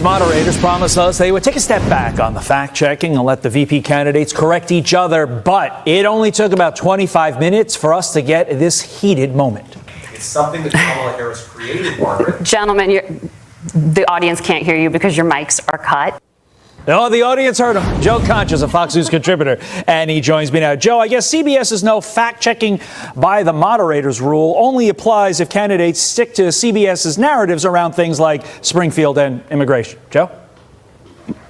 Moderators promised us they would take a step back on the fact-checking and let the VP candidates correct each other, but it only took about 25 minutes for us to get this heated moment. It's something that Kamala Harris created, Margaret. Gentlemen, the audience can't hear you because your mics are cut. No, the audience heard him. Joe Conch is a Fox News contributor, and he joins me now. Joe, I guess CBS's no fact-checking by the moderators rule only applies if candidates stick to CBS's narratives around things like Springfield and immigration. Joe?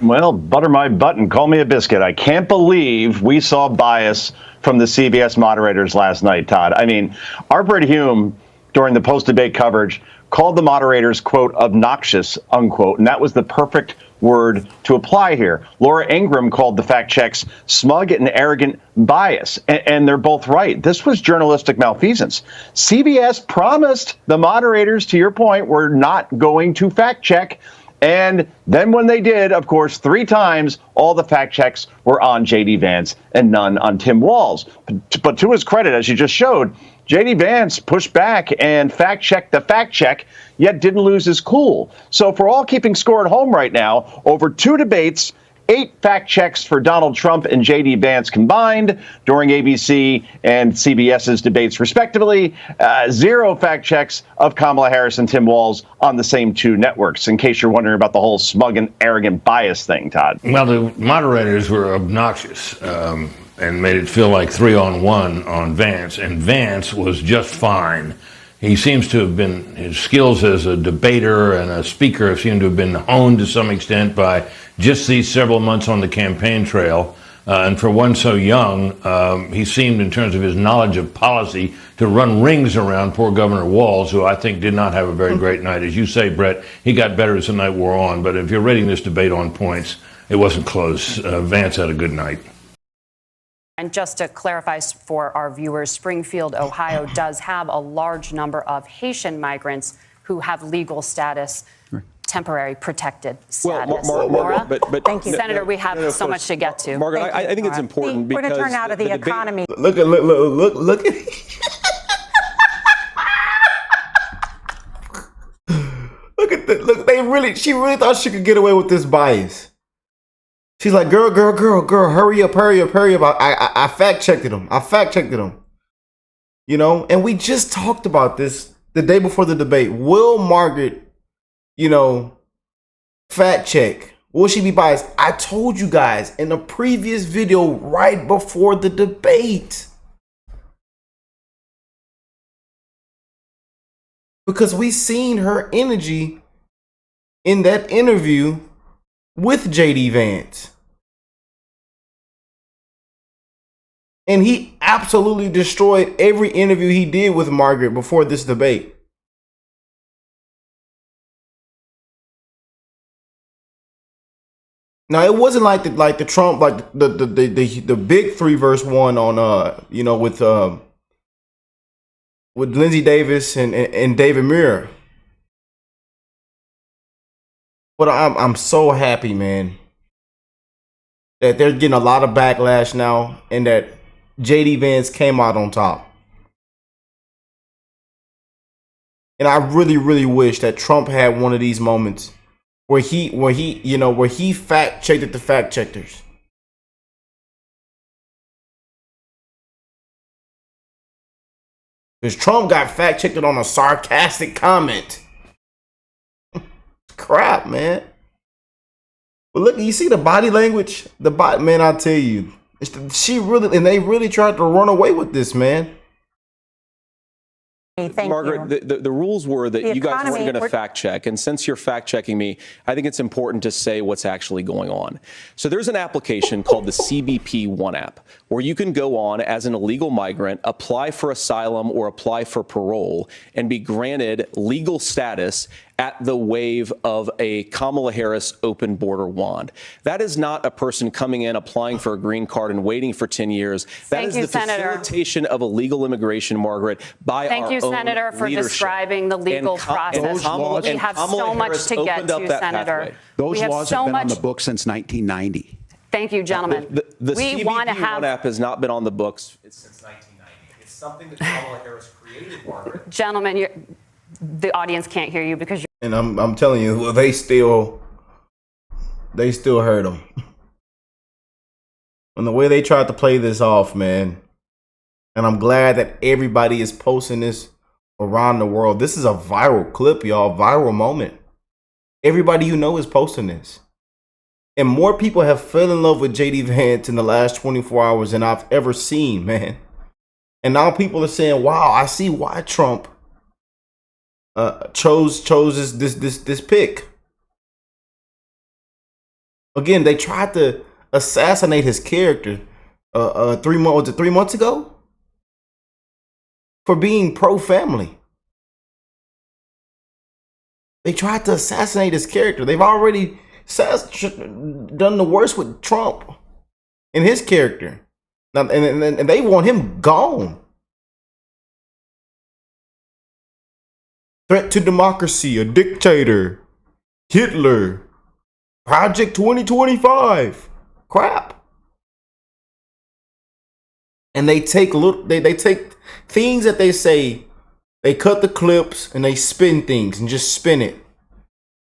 Well, butter my butt and call me a biscuit. I can't believe we saw bias from the CBS moderators last night, Todd. I mean, Arpred Hume, during the post-debate coverage, called the moderators, quote, obnoxious, unquote, and that was the perfect word to apply here. Laura Ingraham called the fact checks smug and arrogant bias, and they're both right. This was journalistic malfeasance. CBS promised the moderators, to your point, were not going to fact check. And then when they did, of course, 3 times, all the fact checks were on J.D. Vance and none on Tim Walz. But to his credit, as you just showed, J.D. Vance pushed back and fact-checked the fact-check, yet didn't lose his cool. So for all keeping score at home right now, over 2 debates, 8 fact-checks for Donald Trump and J.D. Vance combined during ABC and CBS's debates, respectively. 0 fact-checks of Kamala Harris and Tim Walz on the same 2 networks, in case you're wondering about the whole smug and arrogant bias thing, Todd. Well, the moderators were obnoxious. And made it feel like 3-on-1 on Vance, and Vance was just fine. He seems to have been, his skills as a debater and a speaker seem to have been honed to some extent by just these several months on the campaign trail. And for one so young, he seemed, in terms of his knowledge of policy, to run rings around poor Governor Walz, who I think did not have a very great night. As you say, Brett, he got better as the night wore on. But if you're rating this debate on points, it wasn't close. Vance had a good night. And just to clarify for our viewers, Springfield, Ohio does have a large number of Haitian migrants who have legal status, temporary protected status. Laura, but thank you, Senator. We have so much to get to. Margaret, I think it's important because we're going to turn out of the economy. Look at look at she really thought she could get away with this bias. She's like, girl, hurry up. I fact-checked him. You know, and we just talked about this the day before the debate. Will Margaret, fact check? Will she be biased? I told you guys in the previous video right before the debate. Because we seen her energy in that interview with J.D. Vance. And he absolutely destroyed every interview he did with Margaret before this debate. Now it wasn't like the Trump, like the big 3 verse 1 on with Lindsey Davis and David Muir. But I'm so happy, man, that they're getting a lot of backlash now and that J.D. Vance came out on top. And I really, really wish that Trump had one of these moments where he fact-checked the fact-checkers. Because Trump got fact-checked on a sarcastic comment. Crap, man. But look, you see the body language? Man, I tell you. They really tried to run away with this, man. Margaret, the rules were that you guys weren't going to fact check. And since you're fact checking me, I think it's important to say what's actually going on. So there's an application called the CBP One app where you can go on as an illegal migrant, apply for asylum or apply for parole and be granted legal status at the wave of a Kamala Harris open border wand. That is not a person coming in, applying for a green card and waiting for 10 years. That is the facilitation of illegal immigration, Margaret, by our own leadership. Thank you, Senator, for describing the legal process. We have so much to get to, Senator. Those laws have been on the books since 1990. Thank you, gentlemen. The CBP One app has not been on the books since 1990. It's something that Kamala Harris created, Margaret. Gentlemen, the audience can't hear you because you're... And I'm telling you, they still they still hurt him. And the way they tried to play this off, man. And I'm glad that everybody is posting this around the world. This is a viral clip, y'all. Viral moment. Everybody you know is posting this. And more people have fell in love with JD Vance in the last 24 hours than I've ever seen, man. And now people are saying, wow, I see why Trump chose this pick. Again, they tried to assassinate his character 3 months ago for being pro-family. They tried to assassinate his character. They've already done the worst with Trump and his character. Now, and they want him gone. Threat to democracy, a dictator, Hitler, Project 2025, crap. And they take they take things that they say, they cut the clips and they spin things and just spin it.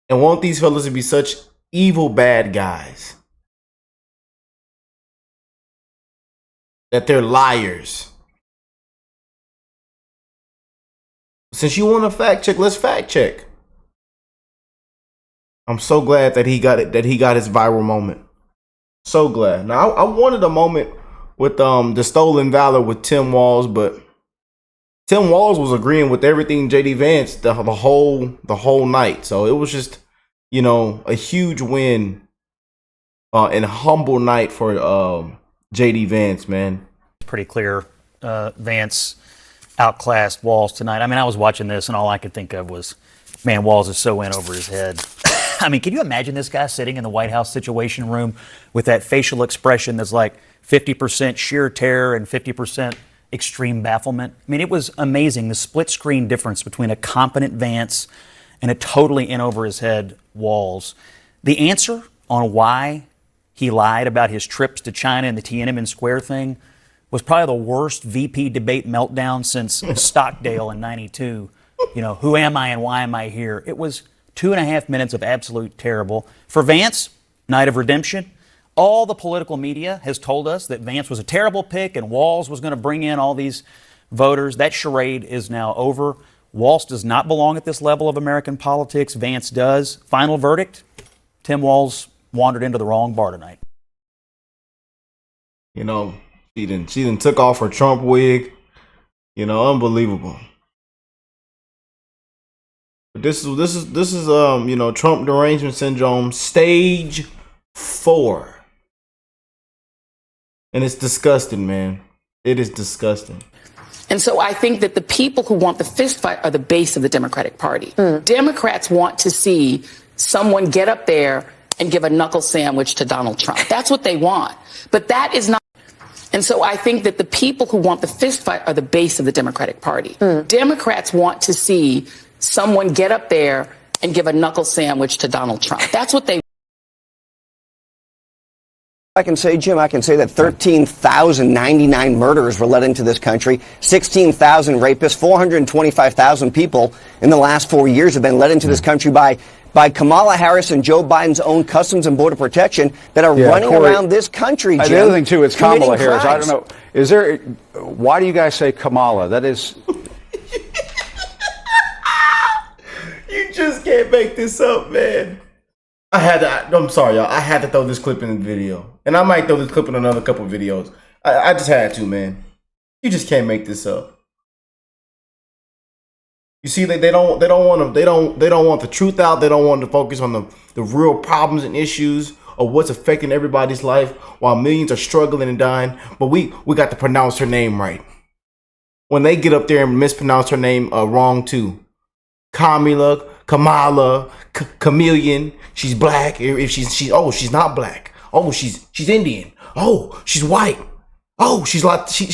And want these fellas to be such evil bad guys. That they're liars. Since you want to fact check, let's fact check. I'm so glad that he got it, that he got his viral moment. So glad. Now I wanted a moment with the stolen valor with Tim Walz, but Tim Walz was agreeing with everything JD Vance the whole night. So it was just, you know, a huge win and a humble night for JD Vance, man. It's pretty clear Vance outclassed Walz tonight. I mean, I was watching this and all I could think of was, man, Walz is so in over his head. I mean, can you imagine this guy sitting in the White House Situation Room with that facial expression that's like 50% sheer terror and 50% extreme bafflement? I mean, it was amazing, the split screen difference between a competent Vance and a totally in over his head Walz. The answer on why he lied about his trips to China and the Tiananmen Square thing was probably the worst VP debate meltdown since Stockdale in '92. You know, who am I and why am I here? It was 2.5 minutes of absolute terrible. For Vance, night of redemption. All the political media has told us that Vance was a terrible pick and Walz was going to bring in all these voters. That charade is now over. Walz does not belong at this level of American politics. Vance does. Final verdict, Tim Walz wandered into the wrong bar tonight. You know, she done took off her Trump wig. You know, unbelievable. But this is you know, Trump derangement syndrome stage 4. And it's disgusting, man. It is disgusting. And so I think that the people who want the fist fight are the base of the Democratic Party. Democrats want to see someone get up there and give a knuckle sandwich to Donald Trump. That's what they want. But that is not. And so I think that the people who want the fist fight are the base of the Democratic Party. Democrats want to see someone get up there and give a knuckle sandwich to Donald Trump. That's what they. I can say, Jim, I can say that 13,099 murderers were let into this country, 16,000 rapists, 425,000 people in the last 4 years have been let into this country by Kamala Harris and Joe Biden's own Customs and Border Protection that are running around this country, Jim. The other thing, too, it's Kamala Harris. Crimes. I don't know. Why do you guys say Kamala? That is. You just can't make this up, man. I'm sorry, y'all. I had to throw this clip in the video. And I might throw this clip in another couple of videos. I just had to, man. You just can't make this up. You see, they don't want the truth out. They don't want to focus on the real problems and issues of what's affecting everybody's life while millions are struggling and dying. But we got to pronounce her name right. When they get up there and mispronounce her name wrong too. Kamala, Chameleon. She's black. If she's not black. Oh, she's Indian. Oh, she's white. Oh, she's like she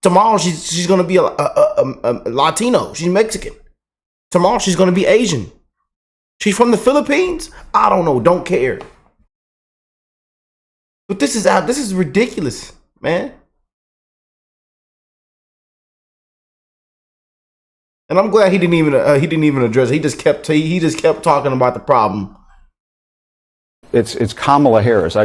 tomorrow she's gonna be a Latino. She's Mexican. Tomorrow she's gonna be Asian. She's from the Philippines. I don't know. Don't care. But this is ridiculous, man. And I'm glad he didn't even address it. He just kept talking about the problem. it's Kamala Harris.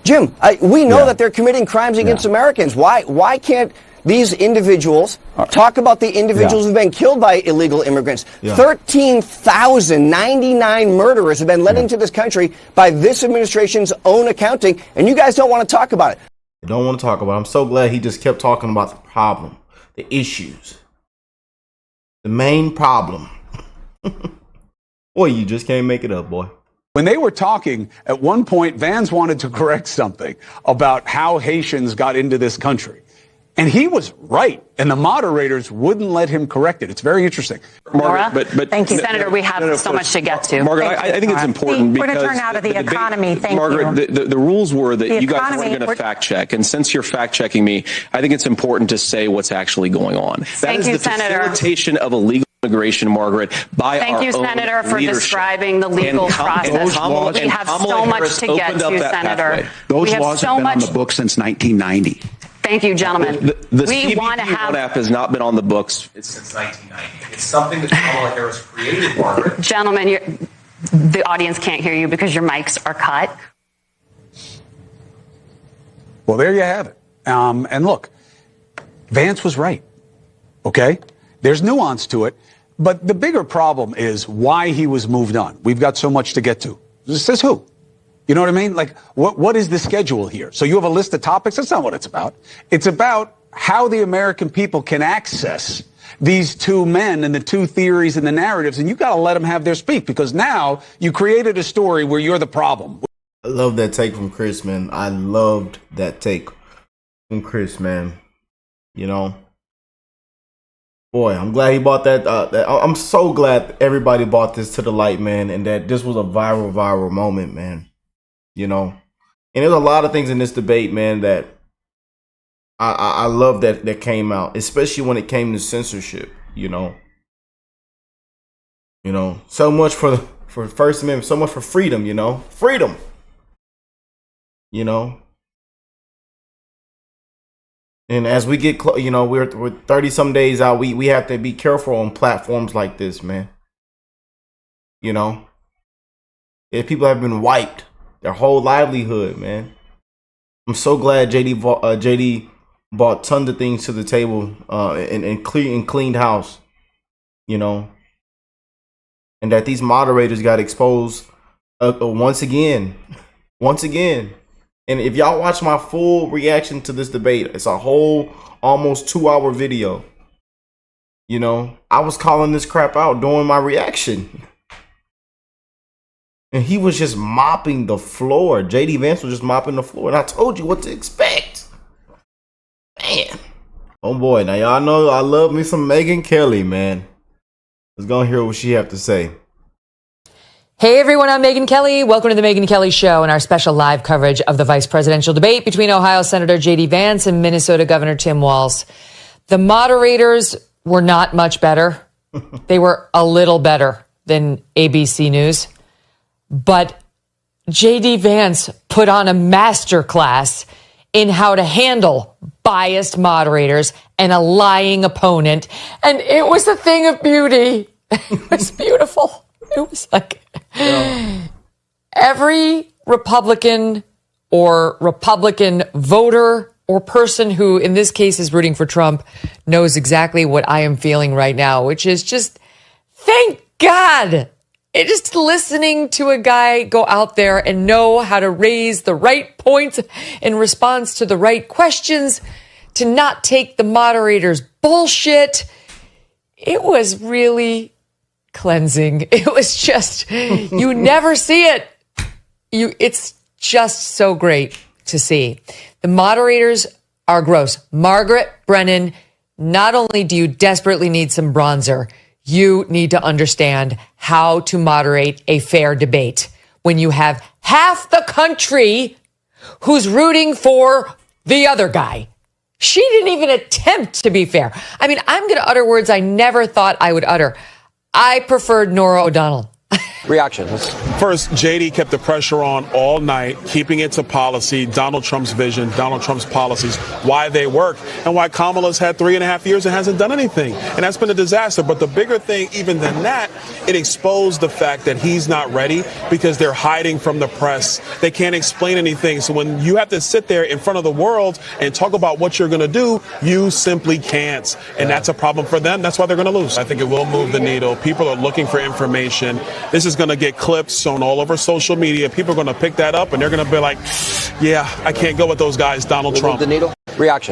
Jim, we know that they're committing crimes against Americans. Why can't these individuals talk about the individuals who've been killed by illegal immigrants? 13,099 murderers have been let into this country by this administration's own accounting, and you guys don't want to talk about it. I don't want to talk about it. I'm so glad he just kept talking about the problem, the issues, the main problem. Boy, you just can't make it up, boy. When they were talking, at one point, Vance wanted to correct something about how Haitians got into this country. And he was right, and the moderators wouldn't let him correct it. It's very interesting. Margaret, thank you, Senator. We have so much to get to. Margaret, I think it's important because we're going to turn out of the economy. Thank Margaret, you. The rules were that you guys weren't going to fact check, and since you're fact checking me, I think it's important to say what's actually going on. Thank you, Senator. Facilitation of illegal immigration, Margaret, by our own Thank you, Senator, for leadership. Describing the legal process. We have so much to get to, Senator. Those laws have been on the books since 1990. Thank you, gentlemen. The CBP app has not been on the books since 1990. It's something that Kamala Harris created, Margaret. Gentlemen, the audience can't hear you because your mics are cut. Well, there you have it. And look, Vance was right. Okay? There's nuance to it. But the bigger problem is why he was moved on. We've got so much to get to. This says who? You know what I mean? Like, what is the schedule here? So you have a list of topics? That's not what it's about. It's about how the American people can access these two men and the two theories and the narratives, and you got to let them have their speak, because now you created a story where you're the problem. I love that take from Chris, man. I loved that take from Chris, man. You know, boy, I'm glad he brought that. I'm so glad everybody brought this to the light, man, and that this was a viral moment, man. You know, and there's a lot of things in this debate, man, that I love that came out, especially when it came to censorship. You know, so much for First Amendment, so much for freedom. You know, freedom. You know, and as we get close, you know, we're 30 some days out. We have to be careful on platforms like this, man. You know, if people have been wiped their whole livelihood, man. I'm so glad JD brought tons of things to the table and cleaned house, you know, and that these moderators got exposed once again. And if y'all watch my full reaction to this debate, it's a whole almost 2-hour video. You know, I was calling this crap out during my reaction. And he was just mopping the floor. JD Vance was just mopping the floor. And I told you what to expect. Man. Oh boy. Now y'all know I love me some Megyn Kelly, man. Let's go and hear what she have to say. Hey everyone, I'm Megyn Kelly. Welcome to the Megyn Kelly Show and our special live coverage of the vice presidential debate between Ohio Senator JD Vance and Minnesota Governor Tim Walz. The moderators were not much better. They were a little better than ABC News. But JD Vance put on a masterclass in how to handle biased moderators and a lying opponent. And it was a thing of beauty. It was beautiful. It was like every Republican or Republican voter or person who in this case is rooting for Trump knows exactly what I am feeling right now, which is just, thank God. It just listening to a guy go out there and know how to raise the right points in response to the right questions, to not take the moderator's bullshit. It was really cleansing. It was just, you never see it. It's just so great to see. The moderators are gross. Margaret Brennan, not only do you desperately need some bronzer, you need to understand how to moderate a fair debate when you have half the country who's rooting for the other guy. She didn't even attempt to be fair. I mean, I'm going to utter words I never thought I would utter. I preferred Norah O'Donnell. Reaction. First, JD kept the pressure on all night, keeping it to policy, Donald Trump's vision, Donald Trump's policies, why they work, and why Kamala's had 3.5 years and hasn't done anything. And that's been a disaster. But the bigger thing, even than that, it exposed the fact that he's not ready because they're hiding from the press. They can't explain anything. So when you have to sit there in front of the world and talk about what you're going to do, you simply can't. And that's a problem for them. That's why they're going to lose. I think it will move the needle. People are looking for information. This is going to get clips shown all over social media. People are going to pick that up and they're going to be like, yeah, I can't go with those guys, Donald Trump. The needle. Reaction.